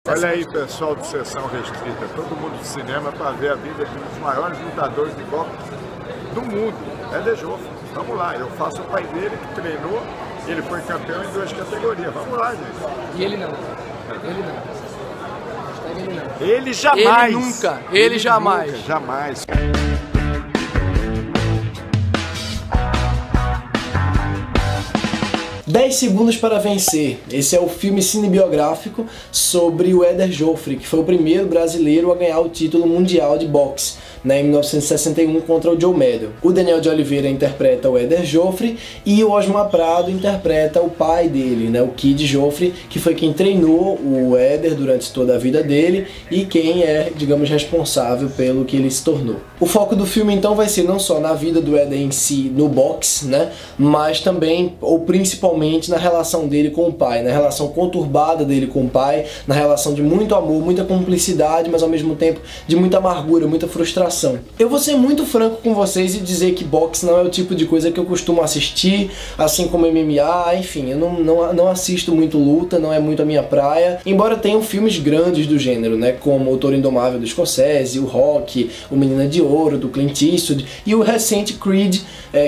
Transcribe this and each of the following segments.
Olha aí, pessoal de Sessão Restrita, todo mundo do cinema para ver a vida de um dos maiores lutadores de boxe do mundo, Éder Joffre. Vamos lá, eu faço o pai dele que treinou, ele foi campeão em 2 categorias. Vamos lá, gente. E ele não. Ele não. Ele não. Ele jamais. Ele nunca. Ele jamais. Nunca, jamais. 10 Segundos para Vencer. Esse é o filme cinebiográfico sobre o Éder Joffre, que foi o primeiro brasileiro a ganhar o título mundial de boxe, em 1961 contra o Joe Medel. O Daniel de Oliveira interpreta o Éder Joffre e o Osmar Prado interpreta o pai dele, o Kid Joffre, que foi quem treinou o Éder durante toda a vida dele e quem é, digamos, responsável pelo que ele se tornou. O foco do filme então vai ser não só na vida do Éder em si, no boxe, mas também, ou principalmente, na relação dele com o pai, na relação conturbada dele com o pai, na relação de muito amor, muita cumplicidade, mas ao mesmo tempo de muita amargura, muita frustração. Eu vou ser muito franco com vocês e dizer que boxe não é o tipo de coisa que eu costumo assistir, assim como MMA, enfim, eu não assisto muito luta, não é muito a minha praia, embora tenham filmes grandes do gênero, como O Touro Indomável do Scorsese, o Rocky, o Menina de Ouro, do Clint Eastwood, e o recente Creed,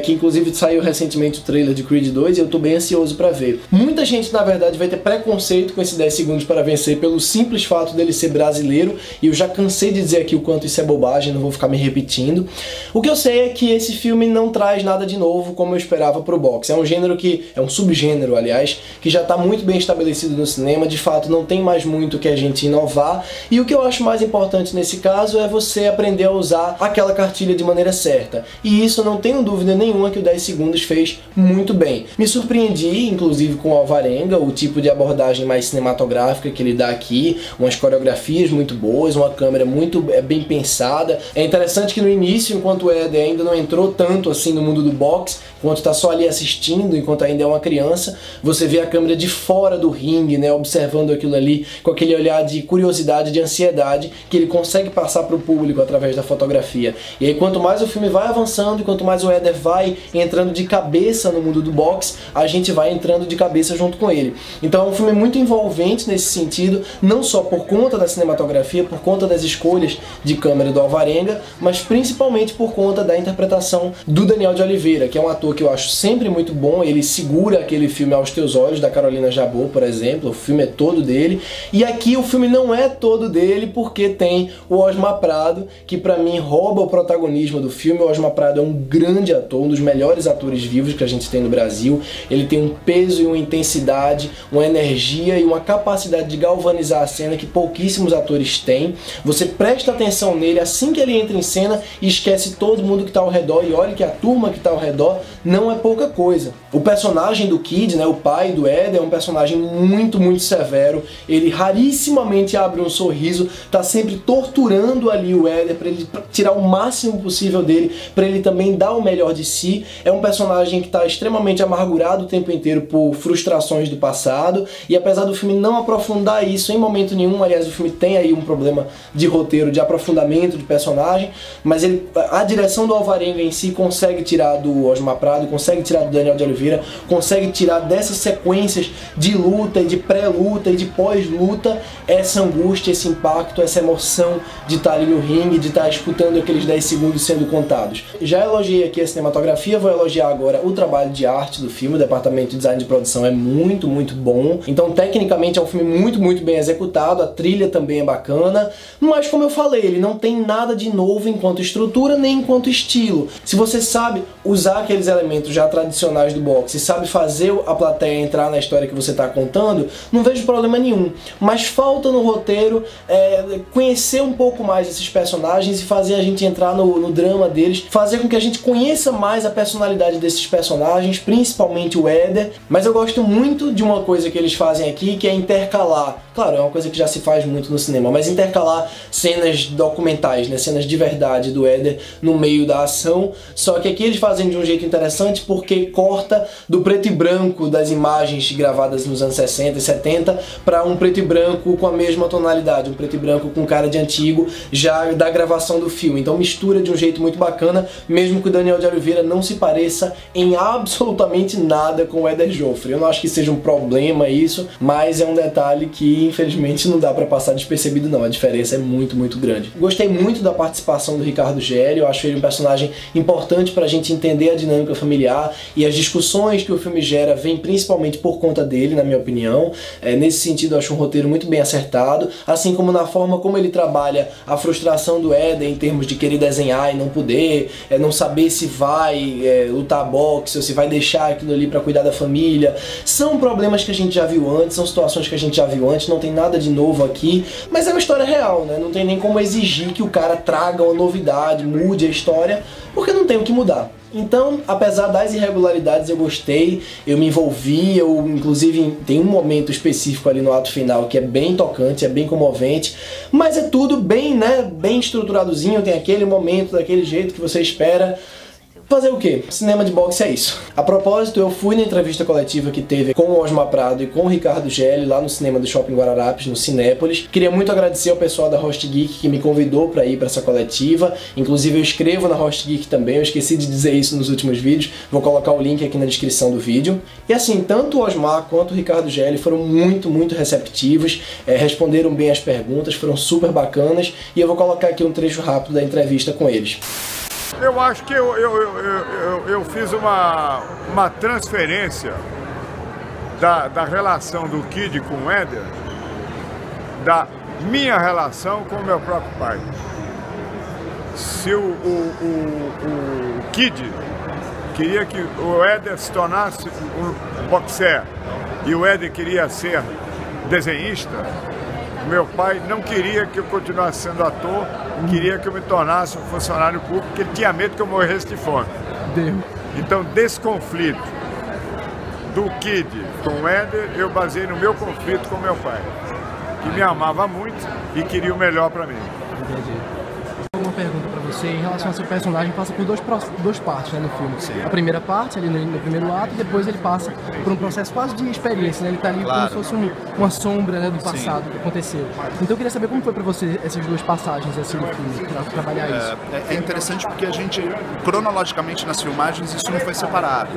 que inclusive saiu recentemente o trailer de Creed 2 e eu tô bem ansioso pra ver. Muita gente, na verdade, vai ter preconceito com esse 10 Segundos para Vencer pelo simples fato dele ser brasileiro, e eu já cansei de dizer aqui o quanto isso é bobagem, não vou ficar me repetindo. O que eu sei é que esse filme não traz nada de novo como eu esperava pro boxe. É um gênero que, é um subgênero, aliás, que já tá muito bem estabelecido no cinema, de fato não tem mais muito que a gente inovar, e o que eu acho mais importante nesse caso é você aprender a usar aquela cartilha de maneira certa. E isso, não tenho dúvida nenhuma que o 10 Segundos fez muito bem. Me surpreendi, inclusive, com o Alvarenga, o tipo de abordagem mais cinematográfica que ele dá aqui, umas coreografias muito boas, uma câmera muito bem pensada. É interessante que no início, enquanto o Éder ainda não entrou tanto assim no mundo do boxe, enquanto está só ali assistindo, enquanto ainda é uma criança, você vê a câmera de fora do ringue, observando aquilo ali com aquele olhar de curiosidade, de ansiedade, que ele consegue passar para o público através da fotografia. E aí, quanto mais o filme vai avançando e quanto mais o Éder vai entrando de cabeça no mundo do boxe, a gente vai entrando de cabeça junto com ele. Então é um filme muito envolvente nesse sentido, não só por conta da cinematografia, por conta das escolhas de câmera do Alvarenga, mas principalmente por conta da interpretação do Daniel de Oliveira, que é um ator que eu acho sempre muito bom. Ele segura aquele filme Aos Teus Olhos, da Carolina Jabor, por exemplo. O filme é todo dele. E aqui o filme não é todo dele, porque tem o Osmar Prado, que pra mim rouba o protagonismo do filme. O Osmar Prado é um grande ator, um dos melhores atores vivos que a gente tem no Brasil. Ele tem um peso e uma intensidade, uma energia e uma capacidade de galvanizar a cena que pouquíssimos atores têm. Você presta atenção nele assim que ele entra em cena e esquece todo mundo que está ao redor, e olha que a turma que está ao redor não é pouca coisa. O personagem do Kid, o pai do Éder, é um personagem muito, muito severo. Ele rarissimamente abre um sorriso, tá sempre torturando ali o Éder para ele tirar o máximo possível dele, para ele também dar o melhor de si. É um personagem que está extremamente amargurado o tempo inteiro por frustrações do passado, e apesar do filme não aprofundar isso em momento nenhum, aliás, o filme tem aí um problema de roteiro, de aprofundamento de personagem, mas a direção do Alvarenga em si consegue tirar do Osmar Prado, consegue tirar do Daniel de Oliveira, consegue tirar dessas sequências de luta e de pré-luta e de pós-luta essa angústia, esse impacto, essa emoção de estar ali no ringue, de estar escutando aqueles 10 segundos sendo contados. Já elogiei aqui a cinematografia, vou elogiar agora o trabalho de arte do filme. O departamento de design de produção é muito, muito bom. Então, tecnicamente, é um filme muito, muito bem executado, a trilha também é bacana, mas como eu falei, ele não tem nada de novo enquanto estrutura, nem enquanto estilo. Se você sabe usar aqueles elementos já tradicionais do boxe e sabe fazer a plateia entrar na história que você está contando, não vejo problema nenhum. Mas falta no roteiro conhecer um pouco mais esses personagens e fazer a gente entrar no drama deles, fazer com que a gente conheça mais a personalidade desses personagens, principalmente o Éder. Mas eu gosto muito de uma coisa que eles fazem aqui, que é intercalar. Claro, é uma coisa que já se faz muito no cinema, mas intercalar cenas documentais, cenas de verdade do Éder no meio da ação, só que aqui eles fazem de um jeito interessante interessante porque corta do preto e branco das imagens gravadas nos anos 60 e 70 para um preto e branco com a mesma tonalidade, um preto e branco com cara de antigo já da gravação do filme. Então mistura de um jeito muito bacana, mesmo que o Daniel de Oliveira não se pareça em absolutamente nada com o Éder Joffre. Eu não acho que seja um problema isso, mas é um detalhe que infelizmente não dá para passar despercebido não, a diferença é muito grande. Gostei muito da participação do Ricardo Gelli, eu acho ele um personagem importante pra gente entender a dinâmica familiar e as discussões que o filme gera vem principalmente por conta dele, na minha opinião. Nesse sentido eu acho um roteiro muito bem acertado, assim como na forma como ele trabalha a frustração do Éder em termos de querer desenhar e não poder, não saber se vai lutar boxe ou se vai deixar aquilo ali pra cuidar da família. São problemas que a gente já viu antes, são situações que a gente já viu antes, não tem nada de novo aqui, mas é uma história real, né? Não tem nem como exigir que o cara traga uma novidade, mude a história, porque não tem o que mudar. Então, apesar das irregularidades, eu gostei, eu me envolvi, inclusive tem um momento específico ali no ato final que é bem tocante, é bem comovente, mas é tudo bem, né, bem estruturadozinho, tem aquele momento, daquele jeito que você espera. Fazer o quê? Cinema de boxe é isso. A propósito, eu fui na entrevista coletiva que teve com o Osmar Prado e com o Ricardo Gelli lá no cinema do Shopping Guararapes, no Cinépolis. Queria muito agradecer ao pessoal da Host Geek que me convidou para ir para essa coletiva. Inclusive eu escrevo na Host Geek também, eu esqueci de dizer isso nos últimos vídeos. Vou colocar o link aqui na descrição do vídeo. E assim, tanto o Osmar quanto o Ricardo Gelli foram muito receptivos, responderam bem as perguntas, foram super bacanas. E eu vou colocar aqui um trecho rápido da entrevista com eles. Eu acho que eu fiz uma transferência da relação do Kid com o Éder, da minha relação com o meu próprio pai. Se o Kid queria que o Éder se tornasse um boxer e o Éder queria ser desenhista, meu pai não queria que eu continuasse sendo ator, queria que eu me tornasse um funcionário público, porque ele tinha medo que eu morresse de fome. Então, desse conflito do Kid com o Éder, eu baseei no meu conflito com meu pai, que me amava muito e queria o melhor para mim. Entendi. Uma pergunta para você em relação ao seu personagem, passa por duas partes, né, no filme. Sim. A primeira parte, ali no primeiro ato, e depois ele passa por um processo quase de experiência, né? Ele tá ali como se fosse uma sombra, né, do passado. Sim. Que aconteceu. Então eu queria saber como foi para você essas duas passagens assim, no filme, para trabalhar isso. É interessante porque a gente, cronologicamente nas filmagens, isso não foi separado.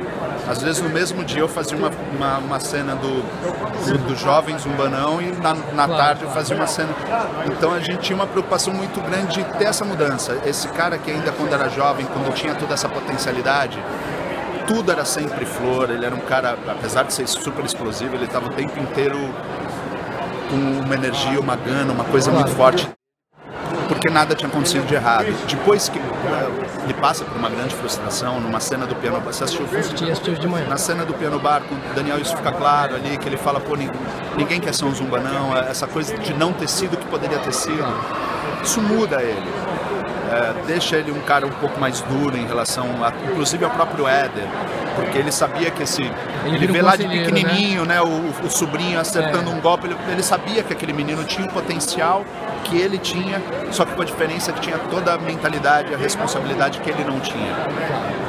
Às vezes no mesmo dia eu fazia uma cena do jovem Zumbanão e na tarde eu fazia uma cena. Então a gente tinha uma preocupação muito grande de ter essa mudança. Esse cara que ainda quando era jovem, quando tinha toda essa potencialidade, tudo era sempre flor, ele era um cara, apesar de ser super explosivo, ele estava o tempo inteiro com uma energia, uma gana, uma coisa muito forte, porque nada tinha acontecido de errado. Depois que ele passa por uma grande frustração, numa cena do piano bar, você assistiu o filme? Assistiu de manhã. Na cena do piano bar, com o Daniel, isso fica claro ali, que ele fala, pô, ninguém quer ser um Zumbanão, essa coisa de não ter sido o que poderia ter sido, isso muda ele. Deixa ele um cara um pouco mais duro em relação, inclusive ao próprio Éder, porque ele sabia que ele vê lá de pequenininho, né, o sobrinho acertando um golpe, ele sabia que aquele menino tinha o potencial que ele tinha, só que com a diferença que tinha toda a mentalidade, a responsabilidade que ele não tinha.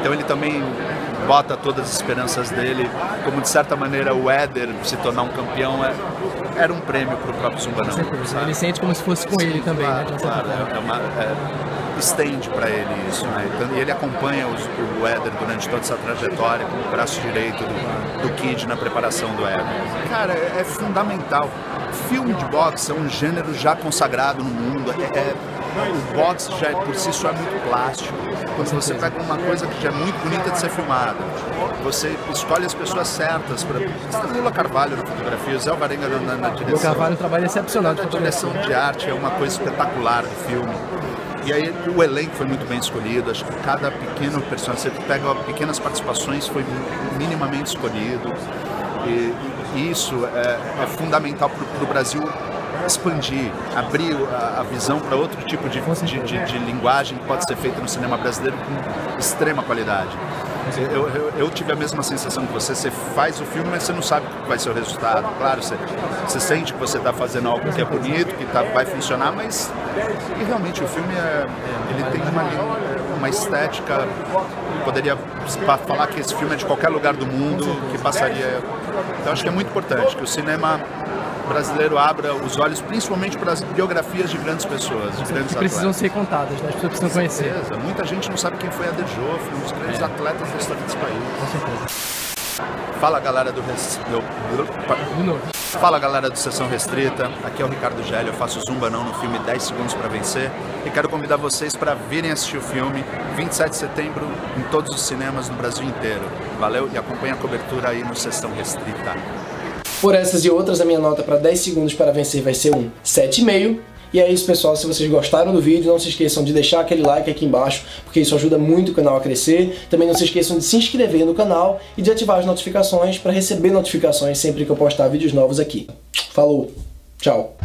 Então ele também bota todas as esperanças dele, como de certa maneira o Éder se tornar um campeão era um prêmio para o próprio Zumbanão. Ele sente como se fosse com ele também, claro, né? Claro, estende para ele isso, né? E ele acompanha o Éder durante toda essa trajetória como braço direito do Kid na preparação do Éder. Cara, é fundamental. Filme de boxe é um gênero já consagrado no mundo. O boxe já por si só é muito plástico. Quando você pega uma coisa que já é muito bonita de ser filmada, você escolhe as pessoas certas para. Lula Carvalho na fotografia, Zé Alvarenga na direção. O Carvalho trabalha excepcional. A direção de arte é uma coisa espetacular do filme. E aí o elenco foi muito bem escolhido, acho que cada pequeno personagem, você pega pequenas participações, foi minimamente escolhido. E isso é fundamental para o Brasil expandir, abrir a visão para outro tipo de linguagem que pode ser feita no cinema brasileiro com extrema qualidade. Eu tive a mesma sensação que você faz o filme, mas você não sabe o que vai ser o resultado. Claro, você sente que você está fazendo algo que é bonito, que vai funcionar, mas e realmente o filme ele tem uma estética, poderia falar que esse filme é de qualquer lugar do mundo, que passaria. Então acho que é muito importante que o cinema brasileiro abra os olhos, principalmente para as biografias de grandes pessoas, de grandes que precisam atletas. ser contadas, né? As pessoas precisam conhecer. Muita gente não sabe quem foi Éder Joffre, um dos grandes atletas da história desse país. Com certeza. Fala, galera Fala, galera do Sessão Restrita, aqui é o Ricardo Gelli, eu faço Zumba Não no filme 10 Segundos para Vencer e quero convidar vocês para virem assistir o filme 27 de setembro em todos os cinemas no Brasil inteiro. Valeu e acompanha a cobertura aí no Sessão Restrita. Por essas e outras, a minha nota para 10 Segundos para Vencer vai ser um 7,5. E é isso, pessoal. Se vocês gostaram do vídeo, não se esqueçam de deixar aquele like aqui embaixo, porque isso ajuda muito o canal a crescer. Também não se esqueçam de se inscrever no canal e de ativar as notificações para receber notificações sempre que eu postar vídeos novos aqui. Falou! Tchau!